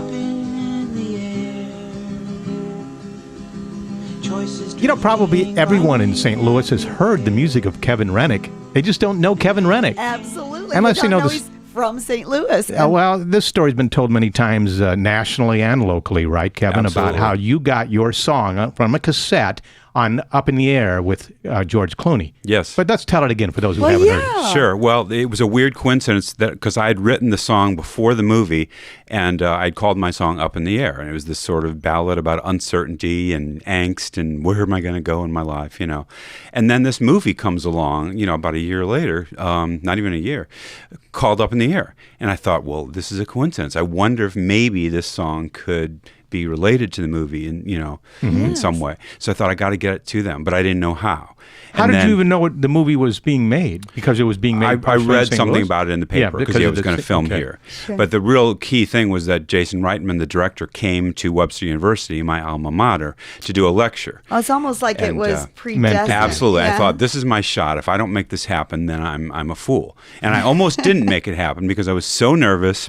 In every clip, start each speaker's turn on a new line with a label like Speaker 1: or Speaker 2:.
Speaker 1: up in the air. Choices.
Speaker 2: You know, probably everyone in St. Louis has heard the music of Kevin Renick. They just don't know Kevin Renick.
Speaker 3: Absolutely.
Speaker 2: Unless
Speaker 3: They
Speaker 2: you
Speaker 3: don't
Speaker 2: know
Speaker 3: he's from St. Louis.
Speaker 2: Well, this story's been told many times nationally and locally, right, Kevin?
Speaker 4: Absolutely.
Speaker 2: About how you got your song from a cassette on Up in the Air with George Clooney.
Speaker 4: Yes.
Speaker 2: But let's tell it again for those who haven't heard it.
Speaker 4: Sure. Well, it was a weird coincidence that because I had written the song before the movie, and I'd called my song "Up in the Air," and it was this sort of ballad about uncertainty and angst and where am I going to go in my life, you know. And then this movie comes along, you know, about a year later, not even a year, called "Up in the Air," and I thought, well, this is a coincidence. I wonder if maybe this song could be related to the movie in, you know, in some way. So I thought I got to get it to them, but I didn't know how.
Speaker 2: How did you even know the movie was being made? Because it was being made.
Speaker 4: I read
Speaker 2: St.
Speaker 4: something
Speaker 2: Louis?
Speaker 4: about it in the paper because he was going to film here.
Speaker 3: Sure.
Speaker 4: But the real key thing was that Jason Reitman, the director, came to Webster University, my alma mater, to do a lecture.
Speaker 3: Oh, it's almost like it
Speaker 4: And,
Speaker 3: was predestined.
Speaker 4: Absolutely.
Speaker 3: Yeah.
Speaker 4: I thought, this is my shot. If I don't make this happen, then I'm a fool. And I almost didn't make it happen because I was so nervous.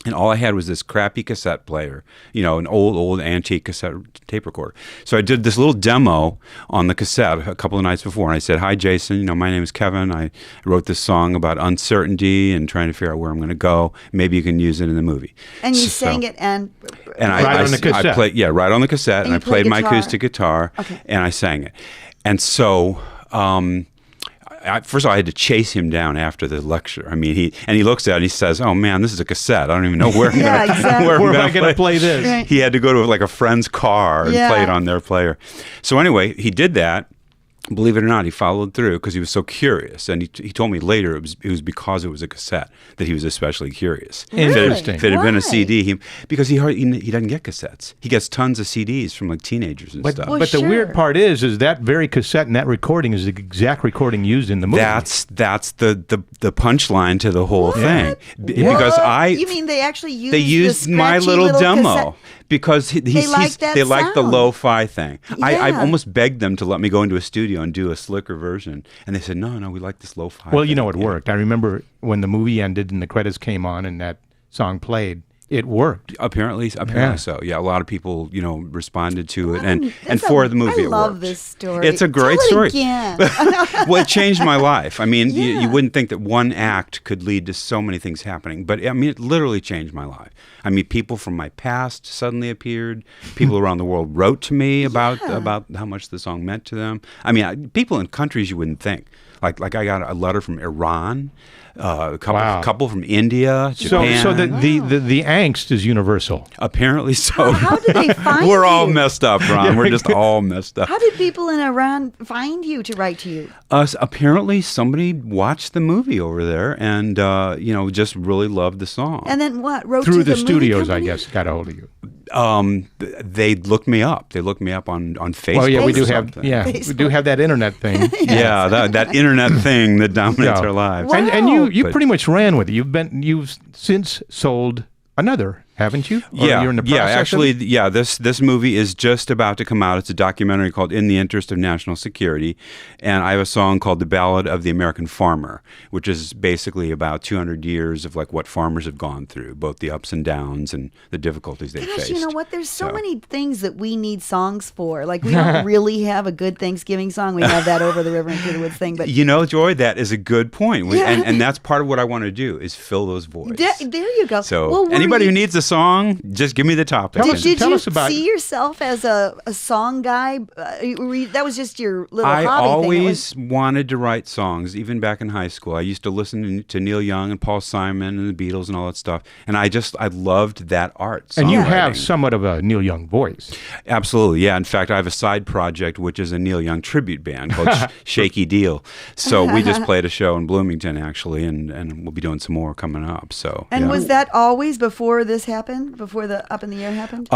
Speaker 4: And all I had was this crappy cassette player, you know, an old antique cassette tape recorder. So I did this little demo on the cassette a couple of nights before, and I said, "Hi, Jason. You know, my name is Kevin. I wrote this song about uncertainty and trying to figure out where I'm going to go. Maybe you can use it in the movie."
Speaker 3: And you sang it and
Speaker 2: Right on the cassette.
Speaker 4: I played, right on the cassette, and
Speaker 3: you
Speaker 4: I played my
Speaker 3: guitar?
Speaker 4: acoustic guitar,
Speaker 3: Okay.
Speaker 4: and I sang it. And so. First of all, I had to chase him down after the lecture. I mean, he looks at it and he says, "Oh man, this is a cassette. I don't even know where I'm
Speaker 3: Yeah,
Speaker 4: gonna,
Speaker 3: exactly.
Speaker 4: where
Speaker 2: Where am
Speaker 4: I'm
Speaker 2: I
Speaker 4: gonna
Speaker 2: going to play this?
Speaker 3: Right.
Speaker 4: He had to go to like a friend's car and
Speaker 3: Yeah.
Speaker 4: play it on their player. So anyway, he did that. Believe it or not, he followed through because he was so curious. And he told me later it was because it was a cassette that he was especially curious.
Speaker 2: Interesting.
Speaker 4: If it had been a
Speaker 3: Why?
Speaker 4: CD, because he doesn't get cassettes. He gets tons of CDs from like teenagers and stuff.
Speaker 3: Well,
Speaker 2: But the
Speaker 3: sure.
Speaker 2: weird part is that very cassette and that recording is the exact recording used in the movie.
Speaker 4: That's the punchline to the whole thing. Because
Speaker 3: You mean they actually used
Speaker 4: they used
Speaker 3: the
Speaker 4: my
Speaker 3: scratchy
Speaker 4: little demo
Speaker 3: cassette?
Speaker 4: because
Speaker 3: They like that
Speaker 4: they like the
Speaker 3: sound.
Speaker 4: lo-fi thing. I
Speaker 3: Yeah.
Speaker 4: almost begged them to let me go into a studio and do a slicker version, and they said no, we like this lo-fi.
Speaker 2: Well, you know, it
Speaker 4: thing."
Speaker 2: worked. I remember when the movie ended and the credits came on and that song played, it worked.
Speaker 4: Apparently
Speaker 2: Yeah.
Speaker 4: so. Yeah, a lot of people, you know, responded to it, and
Speaker 3: That's
Speaker 4: for the movie,
Speaker 3: I
Speaker 4: it
Speaker 3: love
Speaker 4: worked.
Speaker 3: this story.
Speaker 4: It's a great
Speaker 3: Tell
Speaker 4: story.
Speaker 3: it again.
Speaker 4: Well, it changed my life. I mean,
Speaker 3: Yeah.
Speaker 4: you wouldn't think that one act could lead to so many things happening, but I mean, it literally changed my life. I mean, people from my past suddenly appeared. People around the world wrote to me about how much the song meant to them. I mean, people in countries you wouldn't think. Like I got a letter from Iran, a couple from India, Japan.
Speaker 2: So the angst is universal.
Speaker 4: Apparently so.
Speaker 3: How did they find
Speaker 4: We're all
Speaker 3: you?
Speaker 4: messed up, Ron. We're just all messed up.
Speaker 3: How did people in Iran find you to write to you?
Speaker 4: Apparently somebody watched the movie over there and, you know, just really loved the song.
Speaker 3: And then what? Wrote
Speaker 2: Through
Speaker 3: to
Speaker 2: the
Speaker 3: movie
Speaker 2: studios, I
Speaker 3: company?
Speaker 2: guess, got a hold of you.
Speaker 4: They looked me up. They looked me up on Facebook.
Speaker 2: Well, yeah, we do
Speaker 4: or
Speaker 2: have,
Speaker 4: something.
Speaker 2: we do have that internet thing.
Speaker 4: Yeah, that internet thing that dominates
Speaker 2: Yeah.
Speaker 4: our lives.
Speaker 3: Wow.
Speaker 2: And you
Speaker 4: But-
Speaker 2: pretty much ran with it. You've since sold another, haven't you? Or you're in the process of
Speaker 4: actually,
Speaker 2: it?
Speaker 4: this movie is just about to come out. It's a documentary called "In the Interest of National Security," and I have a song called "The Ballad of the American Farmer," which is basically about 200 years of like what farmers have gone through, both the ups and downs and the difficulties they
Speaker 3: Gosh,
Speaker 4: faced.
Speaker 3: you know what? There's so
Speaker 4: So-
Speaker 3: many things that we need songs for. Like, we don't really have a good Thanksgiving song. We have that Over the River and Through the Woods thing. But
Speaker 4: You know, Joy, that is a good point.
Speaker 3: Yeah.
Speaker 4: And that's part of what I want to do is fill those voids.
Speaker 3: there you go.
Speaker 4: So
Speaker 3: Well, were
Speaker 4: anybody
Speaker 3: you-
Speaker 4: who needs a song, just give me the topic.
Speaker 2: Tell us-
Speaker 3: Did you
Speaker 2: us about-
Speaker 3: see yourself as a song guy? That was just your little
Speaker 4: I
Speaker 3: hobby
Speaker 4: always
Speaker 3: thing.
Speaker 4: wanted to write songs, even back in high school. I used to listen to Neil Young and Paul Simon and the Beatles and all that stuff. And I loved that art.
Speaker 2: And you have
Speaker 4: songwriting.
Speaker 2: somewhat of a Neil Young voice.
Speaker 4: Absolutely, yeah. In fact, I have a side project, which is a Neil Young tribute band called Shaky Deal. So we just played a show in Bloomington, actually, and we'll be doing some more coming up. So
Speaker 3: And
Speaker 4: yeah.
Speaker 3: was that always before this happened? Before the Up in the Air happened?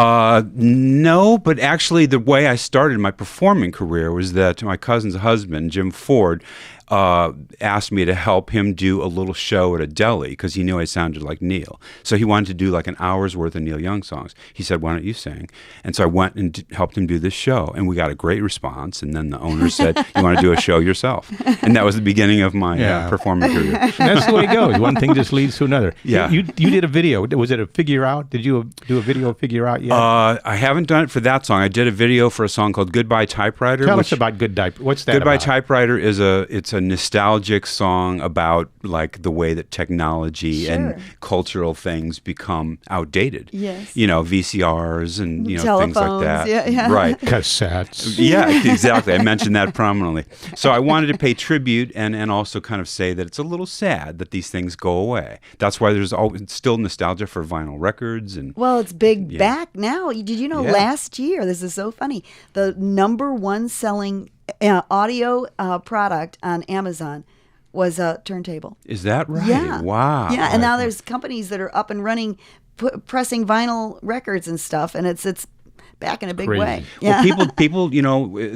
Speaker 4: No, but actually the way I started my performing career was that my cousin's husband, Jim Ford, asked me to help him do a little show at a deli because he knew I sounded like Neil. So he wanted to do like an hour's worth of Neil Young songs. He said, "Why don't you sing?" And so I went and helped him do this show, and we got a great response. And then the owner said, "You want to do a show yourself?" And that was the beginning of my performing career.
Speaker 2: That's the way it goes. One thing just leads to another.
Speaker 4: Yeah.
Speaker 2: You did a video. Was it a Figure Out? Did you do a video of Figure Out yet?
Speaker 4: I haven't done it for that song. I did a video for a song called "Goodbye Typewriter."
Speaker 2: Tell us about What's that
Speaker 4: Goodbye
Speaker 2: about?
Speaker 4: Typewriter is a nostalgic song about like the way that technology and cultural things become outdated.
Speaker 3: Yes.
Speaker 4: You know, VCRs and things like
Speaker 3: Telephones,
Speaker 4: that.
Speaker 3: yeah.
Speaker 4: Right.
Speaker 2: Cassettes.
Speaker 4: Yeah, exactly. I mentioned that prominently. So I wanted to pay tribute and also kind of say that it's a little sad that these things go away. That's why there's still nostalgia for vinyl records and
Speaker 3: Well, it's big back now. Did you know last year, this is so funny, the #1 selling audio product on Amazon was a turntable.
Speaker 4: Is that right?
Speaker 3: Yeah.
Speaker 4: Wow.
Speaker 3: Yeah, and now there's companies that are up and running, pressing vinyl records and stuff, and it's back in a big
Speaker 2: Crazy.
Speaker 3: way.
Speaker 4: Well, people,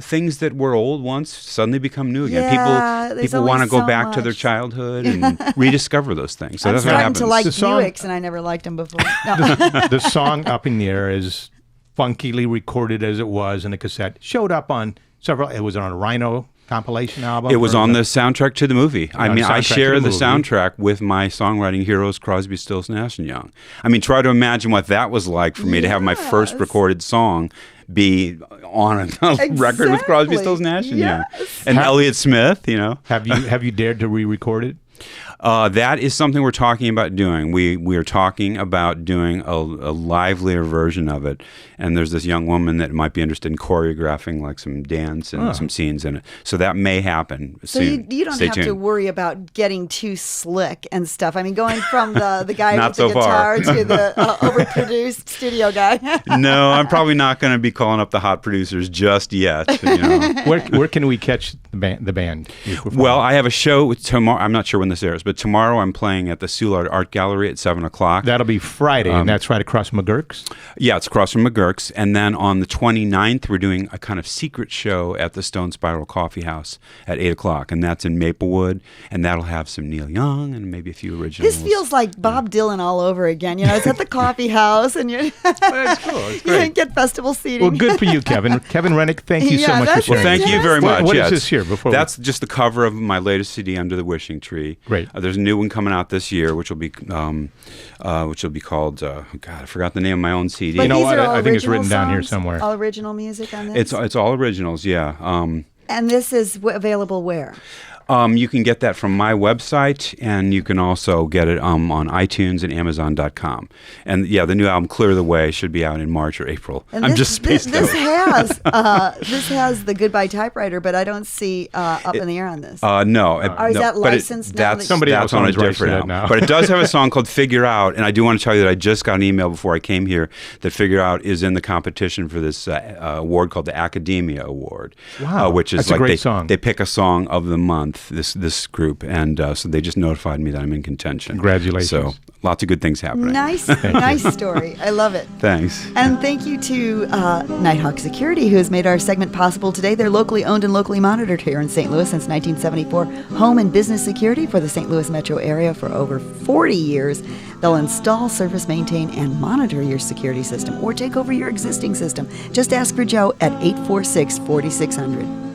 Speaker 4: things that were old once suddenly become new again.
Speaker 3: Yeah, there's
Speaker 4: people want to
Speaker 3: always
Speaker 4: go
Speaker 3: so
Speaker 4: back to their
Speaker 3: much.
Speaker 4: childhood and rediscover those things. So
Speaker 3: I'm
Speaker 4: that's what
Speaker 3: starting
Speaker 4: happens.
Speaker 3: to like
Speaker 2: The song-
Speaker 3: Buicks, and I never liked them before. No.
Speaker 2: The song Up in the Air is funkily recorded as it was in a cassette. Showed up on several. It was on a Rhino compilation album.
Speaker 4: It was on the soundtrack to the movie. I
Speaker 2: On
Speaker 4: mean,
Speaker 2: the
Speaker 4: I
Speaker 2: soundtrack to
Speaker 4: share
Speaker 2: the
Speaker 4: the
Speaker 2: movie.
Speaker 4: soundtrack with my songwriting heroes, Crosby, Stills, Nash and Young. I mean, try to imagine what that was like for me to have my first
Speaker 3: Yes.
Speaker 4: recorded song be on a record with Crosby,
Speaker 3: Exactly.
Speaker 4: Stills, Nash and Young,
Speaker 3: Yes.
Speaker 4: and Elliott Smith.
Speaker 2: Have you dared to re-record it?
Speaker 4: That is something we're talking about doing. We are talking about doing a livelier version of it. And there's this young woman that might be interested in choreographing like some dance and some scenes in it. So that may happen
Speaker 3: So
Speaker 4: soon.
Speaker 3: you don't
Speaker 4: Stay
Speaker 3: have to
Speaker 4: tuned.
Speaker 3: worry about getting too slick and stuff. I mean, going from the guy
Speaker 4: Not
Speaker 3: with the
Speaker 4: so far.
Speaker 3: guitar to the overproduced studio guy.
Speaker 4: No, I'm probably not going to be calling up the hot producers just yet.
Speaker 2: Where can we catch the band?
Speaker 4: Well, I have a show tomorrow. I'm not sure when this airs, but tomorrow I'm playing at the Soulard Art Gallery at 7:00.
Speaker 2: That'll be Friday, and that's right across McGurk's.
Speaker 4: Yeah, it's across from McGurk's. And then on the 29th, we're doing a kind of secret show at the Stone Spiral Coffee House at 8:00. And that's in Maplewood. And that'll have some Neil Young and maybe a few originals.
Speaker 3: This feels like Bob Dylan all over again. It's at the coffee house, and you
Speaker 2: That's cool. It's
Speaker 3: you didn't get festival seating.
Speaker 2: Well, good for you, Kevin. Kevin Rennick, thank you so
Speaker 3: Yeah,
Speaker 2: much for
Speaker 3: that's
Speaker 2: sharing.
Speaker 4: Well, thank you very much.
Speaker 2: What
Speaker 4: Yeah,
Speaker 2: is this here?
Speaker 4: That's just the cover of my latest CD, Under the Wishing Tree.
Speaker 2: Great.
Speaker 4: There's a new one coming out this year, which will be called. God, I forgot the name of my own CD.
Speaker 3: But
Speaker 2: You know
Speaker 3: these
Speaker 2: what?
Speaker 3: are all
Speaker 2: I think it's
Speaker 3: original
Speaker 2: written down here
Speaker 3: songs?
Speaker 2: somewhere.
Speaker 3: All original music on this?
Speaker 4: It's all originals. Yeah.
Speaker 3: And this is available where?
Speaker 4: You can get that from my website, and you can also get it on iTunes and Amazon.com. And yeah, the new album "Clear the Way" should be out in March or April.
Speaker 3: And
Speaker 4: I'm
Speaker 3: this,
Speaker 4: just spaced
Speaker 3: this
Speaker 4: out.
Speaker 3: this has the Goodbye Typewriter, but I don't see Up in the Air on this.
Speaker 4: No.
Speaker 3: Is
Speaker 4: no,
Speaker 3: that
Speaker 4: but
Speaker 3: licensed now
Speaker 4: That's
Speaker 3: that-
Speaker 2: Somebody
Speaker 4: that's
Speaker 2: else
Speaker 4: on a
Speaker 2: owns rights to
Speaker 4: different
Speaker 2: that
Speaker 4: album.
Speaker 2: now.
Speaker 4: But it does have a song called "Figure Out," and I do want to tell you that I just got an email before I came here that "Figure Out" is in the competition for this award called the Academia Award.
Speaker 2: Wow.
Speaker 4: Which is
Speaker 2: That's a
Speaker 4: like
Speaker 2: great song.
Speaker 4: they pick a song of the month. This group, and so they just notified me that I'm in contention.
Speaker 2: Congratulations.
Speaker 4: So lots of good things happening.
Speaker 3: Nice story. I love it.
Speaker 4: Thanks.
Speaker 3: And thank you to Nighthawk Security, who has made our segment possible today. They're locally owned and locally monitored here in St. Louis since 1974. Home and business security for the St. Louis metro area for over 40 years. They'll install, service, maintain, and monitor your security system or take over your existing system. Just ask for Joe at 846-4600.